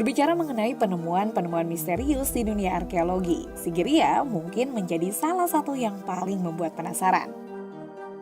Berbicara mengenai penemuan-penemuan misterius di dunia arkeologi, Sigiriya mungkin menjadi salah satu yang paling membuat penasaran.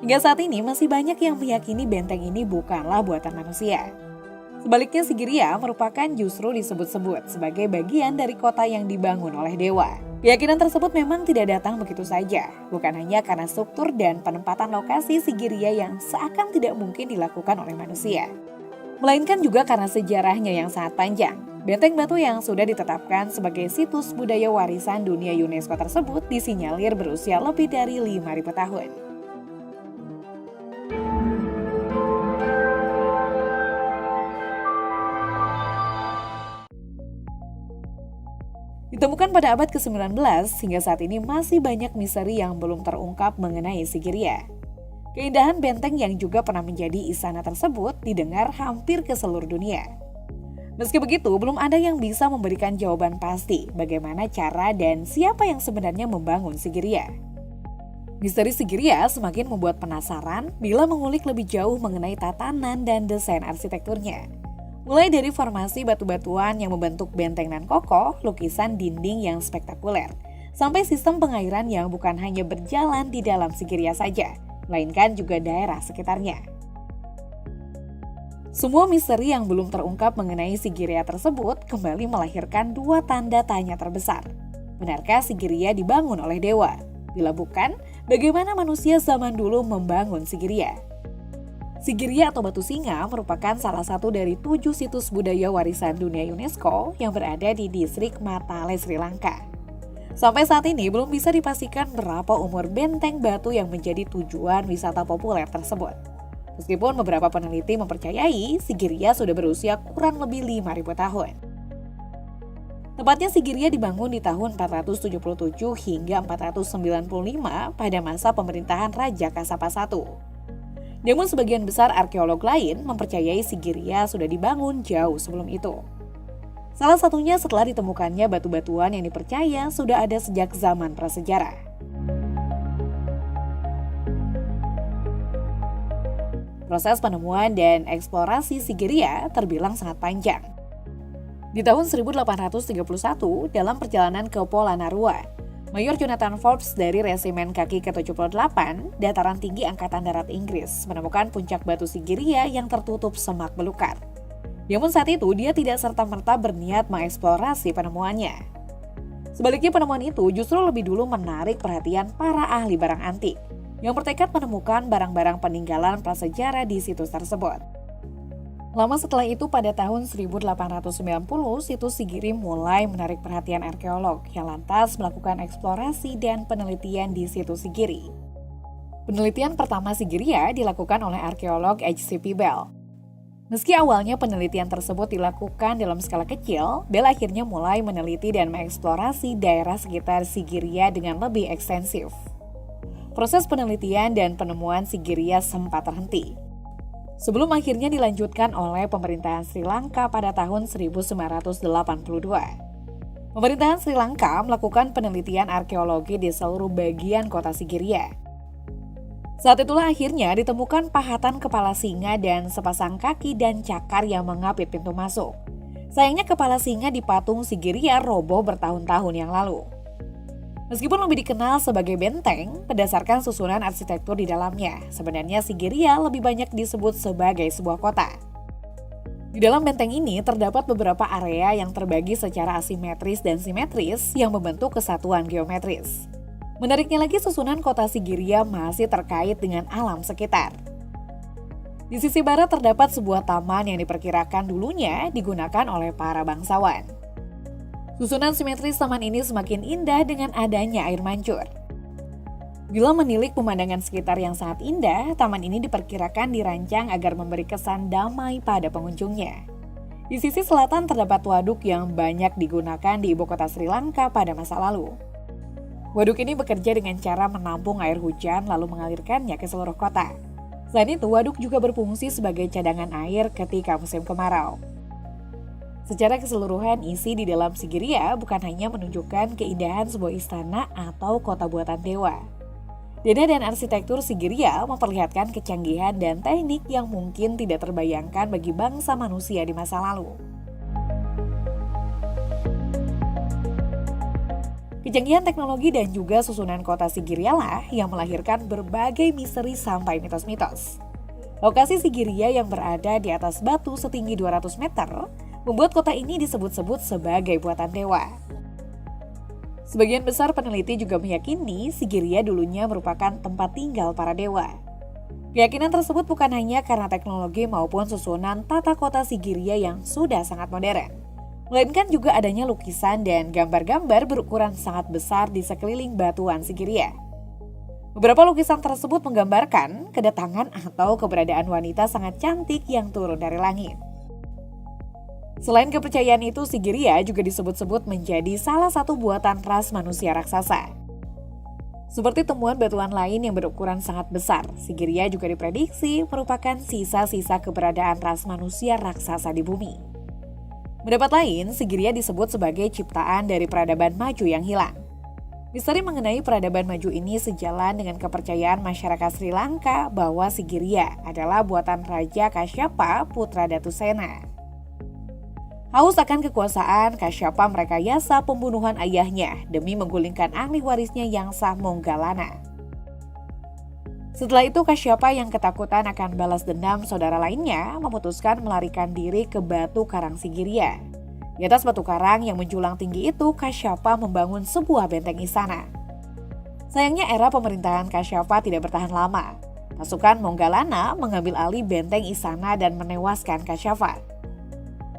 Hingga saat ini masih banyak yang meyakini benteng ini bukanlah buatan manusia. Sebaliknya Sigiriya merupakan justru disebut-sebut sebagai bagian dari kota yang dibangun oleh dewa. Keyakinan tersebut memang tidak datang begitu saja, bukan hanya karena struktur dan penempatan lokasi Sigiriya yang seakan tidak mungkin dilakukan oleh manusia, melainkan juga karena sejarahnya yang sangat panjang. Benteng batu yang sudah ditetapkan sebagai situs budaya warisan dunia UNESCO tersebut disinyalir berusia lebih dari 5.000 tahun. Ditemukan pada abad ke-19, hingga saat ini masih banyak misteri yang belum terungkap mengenai Sigiriya. Keindahan benteng yang juga pernah menjadi istana tersebut didengar hampir ke seluruh dunia. Meski begitu, belum ada yang bisa memberikan jawaban pasti bagaimana cara dan siapa yang sebenarnya membangun Sigiriya. Misteri Sigiriya semakin membuat penasaran bila mengulik lebih jauh mengenai tatanan dan desain arsitekturnya. Mulai dari formasi batu-batuan yang membentuk benteng nan kokoh, lukisan dinding yang spektakuler, sampai sistem pengairan yang bukan hanya berjalan di dalam Sigiriya saja, melainkan juga daerah sekitarnya. Semua misteri yang belum terungkap mengenai Sigiriya tersebut kembali melahirkan dua tanda tanya terbesar. Benarkah Sigiriya dibangun oleh dewa? Bila bukan, bagaimana manusia zaman dulu membangun Sigiriya? Sigiriya atau Batu Singa merupakan salah satu dari 7 situs budaya warisan dunia UNESCO yang berada di distrik Matale, Sri Lanka. Sampai saat ini belum bisa dipastikan berapa umur benteng batu yang menjadi tujuan wisata populer tersebut. Meskipun beberapa peneliti mempercayai Sigiriya sudah berusia kurang lebih 5.000 tahun. Tepatnya Sigiriya dibangun di tahun 477 hingga 495 pada masa pemerintahan Raja Kasapa I. Namun sebagian besar arkeolog lain mempercayai Sigiriya sudah dibangun jauh sebelum itu. Salah satunya setelah ditemukannya batu-batuan yang dipercaya sudah ada sejak zaman prasejarah. Proses penemuan dan eksplorasi Sigiriya terbilang sangat panjang. Di tahun 1831, dalam perjalanan ke Polonnaruwa, Mayor Jonathan Forbes dari Resimen Kaki ke-78, Dataran Tinggi Angkatan Darat Inggris, menemukan puncak batu Sigiriya yang tertutup semak belukar. Namun saat itu dia tidak serta-merta berniat mengeksplorasi penemuannya. Sebaliknya penemuan itu justru lebih dulu menarik perhatian para ahli barang antik yang bertekad menemukan barang-barang peninggalan prasejarah di situs tersebut. Lama setelah itu pada tahun 1890, situs Sigiri mulai menarik perhatian arkeolog yang lantas melakukan eksplorasi dan penelitian di situs Sigiri. Penelitian pertama Sigiriya dilakukan oleh arkeolog H.C.P. Bell. Meski awalnya penelitian tersebut dilakukan dalam skala kecil, Bell akhirnya mulai meneliti dan mengeksplorasi daerah sekitar Sigiriya dengan lebih ekstensif. Proses penelitian dan penemuan Sigiriya sempat terhenti, sebelum akhirnya dilanjutkan oleh pemerintahan Sri Lanka pada tahun 1982. Pemerintahan Sri Lanka melakukan penelitian arkeologi di seluruh bagian kota Sigiriya. Saat itulah akhirnya ditemukan pahatan kepala singa dan sepasang kaki dan cakar yang mengapit pintu masuk. Sayangnya kepala singa di patung Sigiriya roboh bertahun-tahun yang lalu. Meskipun lebih dikenal sebagai benteng, berdasarkan susunan arsitektur di dalamnya, sebenarnya Sigiriya lebih banyak disebut sebagai sebuah kota. Di dalam benteng ini terdapat beberapa area yang terbagi secara asimetris dan simetris yang membentuk kesatuan geometris. Menariknya lagi, susunan kota Sigiriya masih terkait dengan alam sekitar. Di sisi barat terdapat sebuah taman yang diperkirakan dulunya digunakan oleh para bangsawan. Susunan simetris taman ini semakin indah dengan adanya air mancur. Bila menilik pemandangan sekitar yang sangat indah, taman ini diperkirakan dirancang agar memberi kesan damai pada pengunjungnya. Di sisi selatan terdapat waduk yang banyak digunakan di ibu kota Sri Lanka pada masa lalu. Waduk ini bekerja dengan cara menampung air hujan lalu mengalirkannya ke seluruh kota. Selain itu, waduk juga berfungsi sebagai cadangan air ketika musim kemarau. Secara keseluruhan, isi di dalam Sigiriya bukan hanya menunjukkan keindahan sebuah istana atau kota buatan dewa. Dana dan arsitektur Sigiriya memperlihatkan kecanggihan dan teknik yang mungkin tidak terbayangkan bagi bangsa manusia di masa lalu. Kecanggihan teknologi dan juga susunan kota Sigiriya lah yang melahirkan berbagai misteri sampai mitos-mitos. Lokasi Sigiriya yang berada di atas batu setinggi 200 meter membuat kota ini disebut-sebut sebagai buatan dewa. Sebagian besar peneliti juga meyakini Sigiriya dulunya merupakan tempat tinggal para dewa. Keyakinan tersebut bukan hanya karena teknologi maupun susunan tata kota Sigiriya yang sudah sangat modern, melainkan juga adanya lukisan dan gambar-gambar berukuran sangat besar di sekeliling batuan Sigiriya. Beberapa lukisan tersebut menggambarkan kedatangan atau keberadaan wanita sangat cantik yang turun dari langit. Selain kepercayaan itu, Sigiriya juga disebut-sebut menjadi salah satu buatan ras manusia raksasa. Seperti temuan batuan lain yang berukuran sangat besar, Sigiriya juga diprediksi merupakan sisa-sisa keberadaan ras manusia raksasa di bumi. Pendapat lain, Sigiriya disebut sebagai ciptaan dari peradaban maju yang hilang. Misteri mengenai peradaban maju ini sejalan dengan kepercayaan masyarakat Sri Lanka bahwa Sigiriya adalah buatan Raja Kasyapa putra Datu Sena. Haus akan kekuasaan, Kasyapa merekayasa pembunuhan ayahnya demi menggulingkan ahli warisnya yang sah Monggalana. Setelah itu Kasyapa yang ketakutan akan balas dendam saudara lainnya memutuskan melarikan diri ke batu karang Sigiriya. Di atas batu karang yang menjulang tinggi itu, Kasyapa membangun sebuah benteng istana. Sayangnya era pemerintahan Kasyapa tidak bertahan lama. Pasukan Monggalana mengambil alih benteng istana dan menewaskan Kasyapa.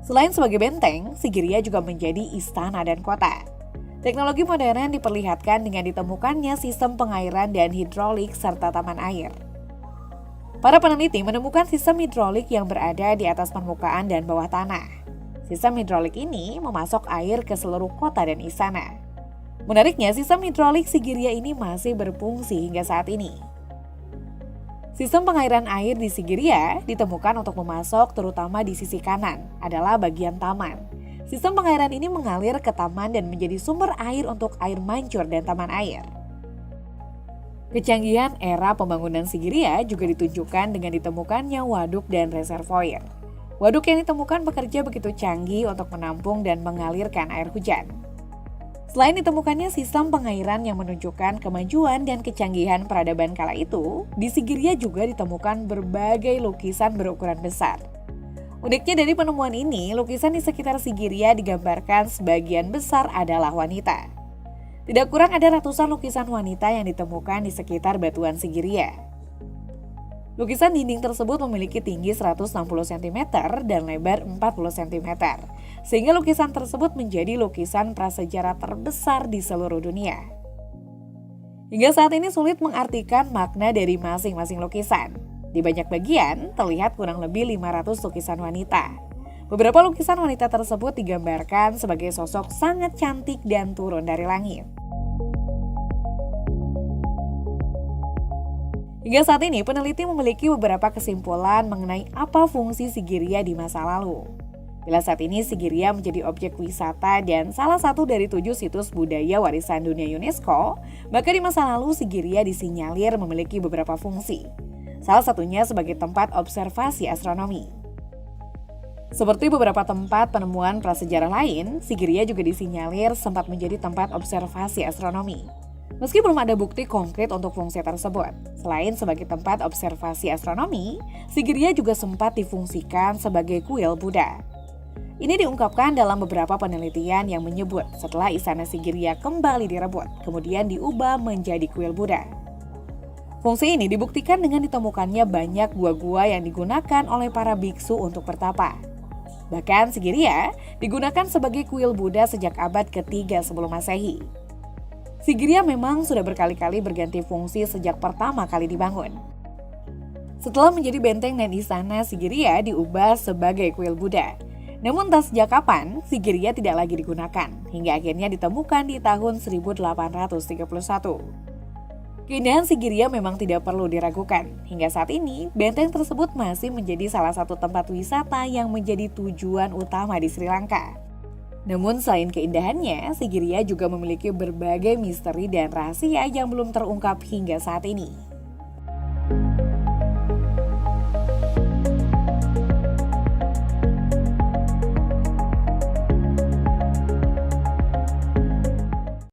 Selain sebagai benteng, Sigiriya juga menjadi istana dan kota. Teknologi modern diperlihatkan dengan ditemukannya sistem pengairan dan hidrolik serta taman air. Para peneliti menemukan sistem hidrolik yang berada di atas permukaan dan bawah tanah. Sistem hidrolik ini memasok air ke seluruh kota dan istana. Menariknya, sistem hidrolik Sigiriya ini masih berfungsi hingga saat ini. Sistem pengairan air di Sigiriya ditemukan untuk memasok terutama di sisi kanan adalah bagian taman. Sistem pengairan ini mengalir ke taman dan menjadi sumber air untuk air mancur dan taman air. Kecanggihan era pembangunan Sigiriya juga ditunjukkan dengan ditemukannya waduk dan reservoir. Waduk yang ditemukan bekerja begitu canggih untuk menampung dan mengalirkan air hujan. Selain ditemukannya sistem pengairan yang menunjukkan kemajuan dan kecanggihan peradaban kala itu, di Sigiriya juga ditemukan berbagai lukisan berukuran besar. Uniknya dari penemuan ini, lukisan di sekitar Sigiriya digambarkan sebagian besar adalah wanita. Tidak kurang ada ratusan lukisan wanita yang ditemukan di sekitar batuan Sigiriya. Lukisan dinding tersebut memiliki tinggi 160 cm dan lebar 40 cm, sehingga lukisan tersebut menjadi lukisan prasejarah terbesar di seluruh dunia. Hingga saat ini sulit mengartikan makna dari masing-masing lukisan. Di banyak bagian, terlihat kurang lebih 500 lukisan wanita. Beberapa lukisan wanita tersebut digambarkan sebagai sosok sangat cantik dan turun dari langit. Hingga saat ini, peneliti memiliki beberapa kesimpulan mengenai apa fungsi Sigiriya di masa lalu. Bila saat ini Sigiriya menjadi objek wisata dan salah satu dari 7 situs budaya warisan dunia UNESCO, maka di masa lalu Sigiriya disinyalir memiliki beberapa fungsi. Salah satunya sebagai tempat observasi astronomi. Seperti beberapa tempat penemuan prasejarah lain, Sigiriya juga disinyalir sempat menjadi tempat observasi astronomi. Meski belum ada bukti konkret untuk fungsi tersebut, selain sebagai tempat observasi astronomi, Sigiriya juga sempat difungsikan sebagai kuil Buddha. Ini diungkapkan dalam beberapa penelitian yang menyebut setelah istana Sigiriya kembali direbut, kemudian diubah menjadi kuil Buddha. Fungsi ini dibuktikan dengan ditemukannya banyak gua-gua yang digunakan oleh para biksu untuk bertapa. Bahkan Sigiriya digunakan sebagai kuil Buddha sejak abad ke-3 sebelum Masehi. Sigiriya memang sudah berkali-kali berganti fungsi sejak pertama kali dibangun. Setelah menjadi benteng dan istana, Sigiriya diubah sebagai kuil Buddha. Namun entah sejak kapan, Sigiriya tidak lagi digunakan, hingga akhirnya ditemukan di tahun 1831. Keindahan Sigiriya memang tidak perlu diragukan. Hingga saat ini, benteng tersebut masih menjadi salah satu tempat wisata yang menjadi tujuan utama di Sri Lanka. Namun selain keindahannya, Sigiriya juga memiliki berbagai misteri dan rahasia yang belum terungkap hingga saat ini.